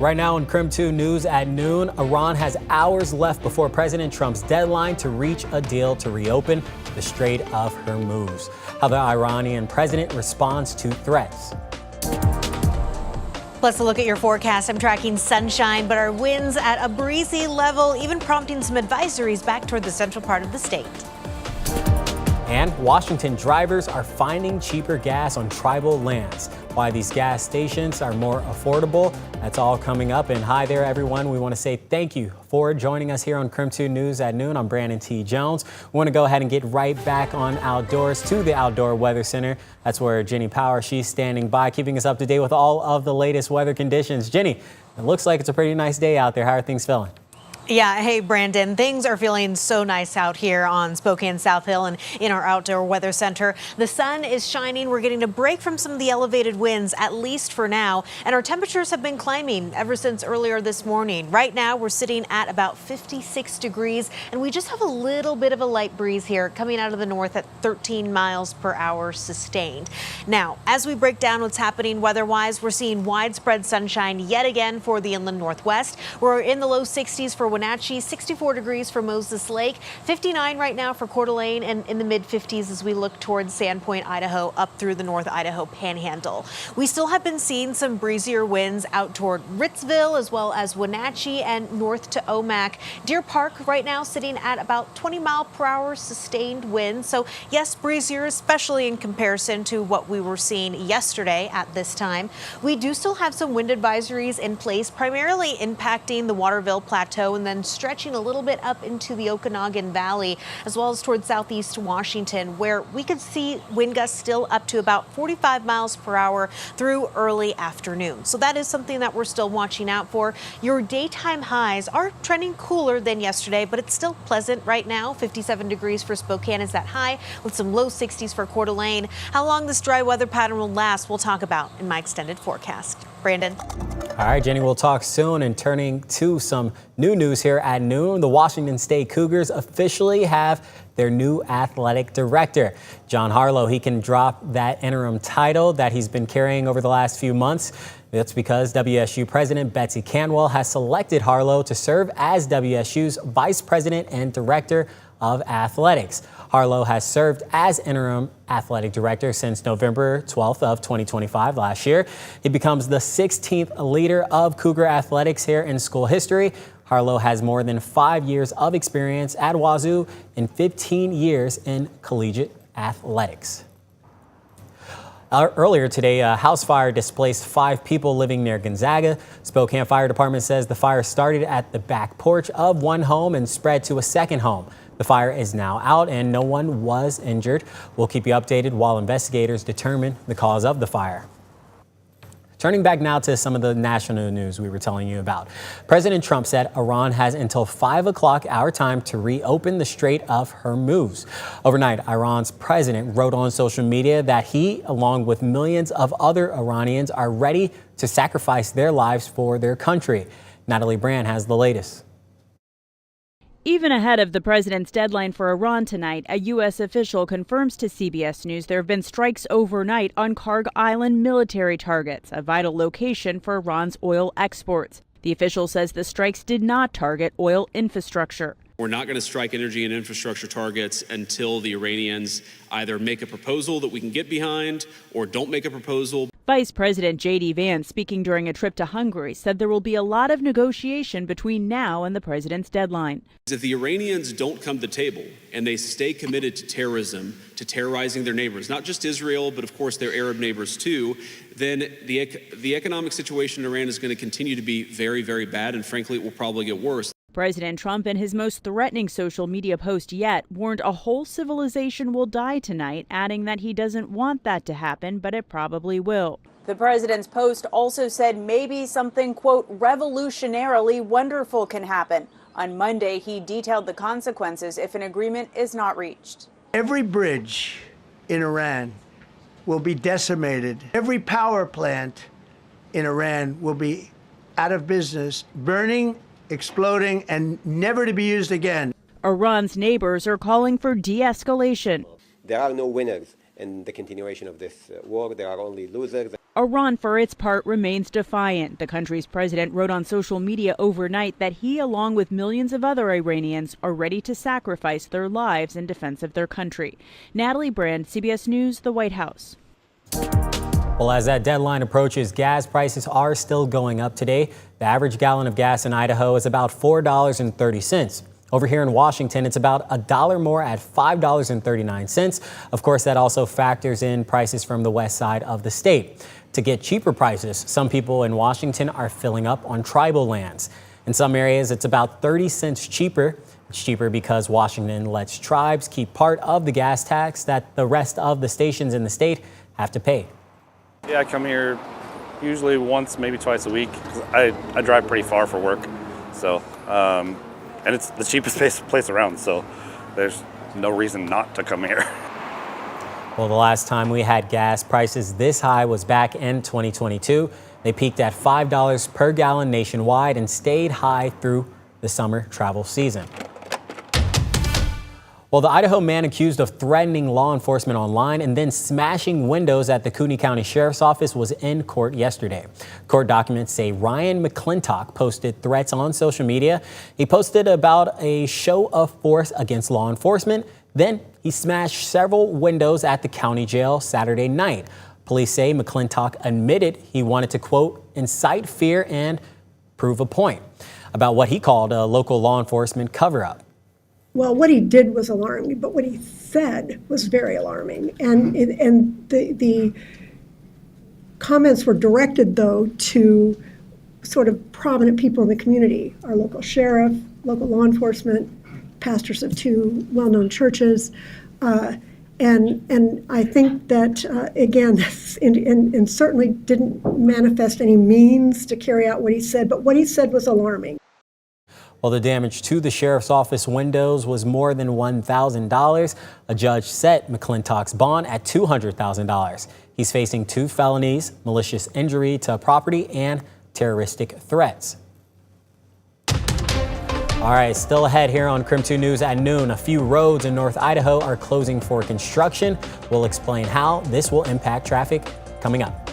Right now on KREM 2 News at noon, Iran has hours left before President Trump's deadline to reach a deal to reopen the Strait of Hormuz. How the Iranian president responds to threats. Let's look at your forecast. I'm tracking sunshine, but our winds at a breezy level, even prompting some advisories back toward the central part of the state. And Washington drivers are finding cheaper gas on tribal lands. Why these gas stations are more affordable, that's all coming up. And hi there, everyone. We want to say thank you for joining us here on KREM 2 News at noon. I'm Brandon T. Jones. We want to go ahead and get right back on outdoors to the Outdoor Weather Center. That's where Jenny Power, she's standing by, keeping us up to date with all of the latest weather conditions. Jenny, it looks like it's a pretty nice day out there. How are things feeling? Yeah, hey, Brandon, things are feeling so nice out here on Spokane South Hill and in our Outdoor Weather Center. The sun is shining. We're getting a break from some of the elevated winds, at least for now. And our temperatures have been climbing ever since earlier this morning. Right now, we're sitting at about 56 degrees, and we just have a little bit of a light breeze here coming out of the north at 13 miles per hour sustained. Now, as we break down what's happening weather-wise, we're seeing widespread sunshine yet again for the inland northwest. We're in the low 60s for Wenatchee, 64 degrees for Moses Lake, 59 right now for Coeur d'Alene, and in the mid-50s as we look towards Sandpoint, Idaho, up through the North Idaho Panhandle. We still have been seeing some breezier winds out toward Ritzville as well as Wenatchee and north to Omak. Deer Park right now sitting at about 20 mile per hour sustained winds. So yes, breezier, especially in comparison to what we were seeing yesterday at this time. We do still have some wind advisories in place, primarily impacting the Waterville Plateau and then stretching a little bit up into the Okanagan Valley, as well as towards southeast Washington, where we could see wind gusts still up to about 45 miles per hour through early afternoon. So that is something that we're still watching out for. Your daytime highs are trending cooler than yesterday, but it's still pleasant right now. 57 degrees for Spokane is that high, with some low 60s for Coeur d'Alene. How long this dry weather pattern will last, we'll talk about in my extended forecast. Brandon. All right, Jenny, we'll talk soon. And turning to some new news here at noon, the Washington State Cougars officially have their new athletic director. John Harlow, he can drop that interim title that he's been carrying over the last few months. That's because WSU President Betsy Canwell has selected Harlow to serve as WSU's Vice President and Director of Athletics. Harlow has served as interim athletic director since November 12th of 2025 last year. He becomes the 16th leader of Cougar athletics here in school history. Harlow has more than 5 years of experience at WSU and 15 years in collegiate athletics. Earlier today, a house fire displaced 5 people living near Gonzaga. Spokane Fire Department says the fire started at the back porch of one home and spread to a second home. The fire is now out and no one was injured. We'll keep you updated while investigators determine the cause of the fire. Turning back now to some of the national news we were telling you about. President Trump said Iran has until 5 o'clock our time to reopen the Strait of Hormuz. Overnight, Iran's president wrote on social media that he, along with millions of other Iranians, are ready to sacrifice their lives for their country. Natalie Brand has the latest. Even ahead of the president's deadline for Iran tonight, a U.S. official confirms to CBS News there have been strikes overnight on Karg Island military targets, a vital location for Iran's oil exports. The official says the strikes did not target oil infrastructure. We're not going to strike energy and infrastructure targets until the Iranians either make a proposal that we can get behind or don't make a proposal. Vice President J.D. Vance, speaking during a trip to Hungary, said there will be a lot of negotiation between now and the president's deadline. If the Iranians don't come to the table and they stay committed to terrorism, to terrorizing their neighbors, not just Israel, but of course their Arab neighbors too, then the economic situation in Iran is going to continue to be very, very bad, and frankly, it will probably get worse. President Trump, in his most threatening social media post yet, warned a whole civilization will die tonight, adding that he doesn't want that to happen, but it probably will. The president's post also said maybe something, quote, revolutionarily wonderful can happen. On Monday, he detailed the consequences if an agreement is not reached. Every bridge in Iran will be decimated. Every power plant in Iran will be out of business, burning, exploding, and never to be used again. Iran's neighbors are calling for de-escalation. There are no winners in the continuation of this war. There are only losers. Iran, for its part, remains defiant. The country's president wrote on social media overnight that he, along with millions of other Iranians, are ready to sacrifice their lives in defense of their country. Natalie Brand, CBS News, the White House. Well, as that deadline approaches, gas prices are still going up today. The average gallon of gas in Idaho is about $4.30. Over here in Washington, it's about $1 more at $5.39. Of course, that also factors in prices from the west side of the state. To get cheaper prices, some people in Washington are filling up on tribal lands. In some areas, it's about 30 cents cheaper. It's cheaper because Washington lets tribes keep part of the gas tax that the rest of the stations in the state have to pay. Yeah, I come here usually once, maybe twice a week. 'Cause I drive pretty far for work, so and it's the cheapest place around, so there's no reason not to come here. Well, the last time we had gas prices this high was back in 2022. They peaked at $5 per gallon nationwide and stayed high through the summer travel season. Well, the Idaho man accused of threatening law enforcement online and then smashing windows at the Cooney County Sheriff's Office was in court yesterday. Court documents say Ryan McClintock posted threats on social media. He posted about a show of force against law enforcement. Then he smashed several windows at the county jail Saturday night. Police say McClintock admitted he wanted to, quote, incite fear and prove a point about what he called a local law enforcement cover-up. Well, what he did was alarming, but what he said was very alarming. And the comments were directed, though, to sort of prominent people in the community, our local sheriff, local law enforcement, pastors of two well-known churches. And I think that, again, and certainly didn't manifest any means to carry out what he said, but what he said was alarming. Well, the damage to the sheriff's office windows was more than $1,000. A judge set McClintock's bond at $200,000. He's facing 2 felonies, malicious injury to property and terroristic threats. All right, still ahead here on KREM 2 News at noon. A few roads in North Idaho are closing for construction. We'll explain how this will impact traffic coming up.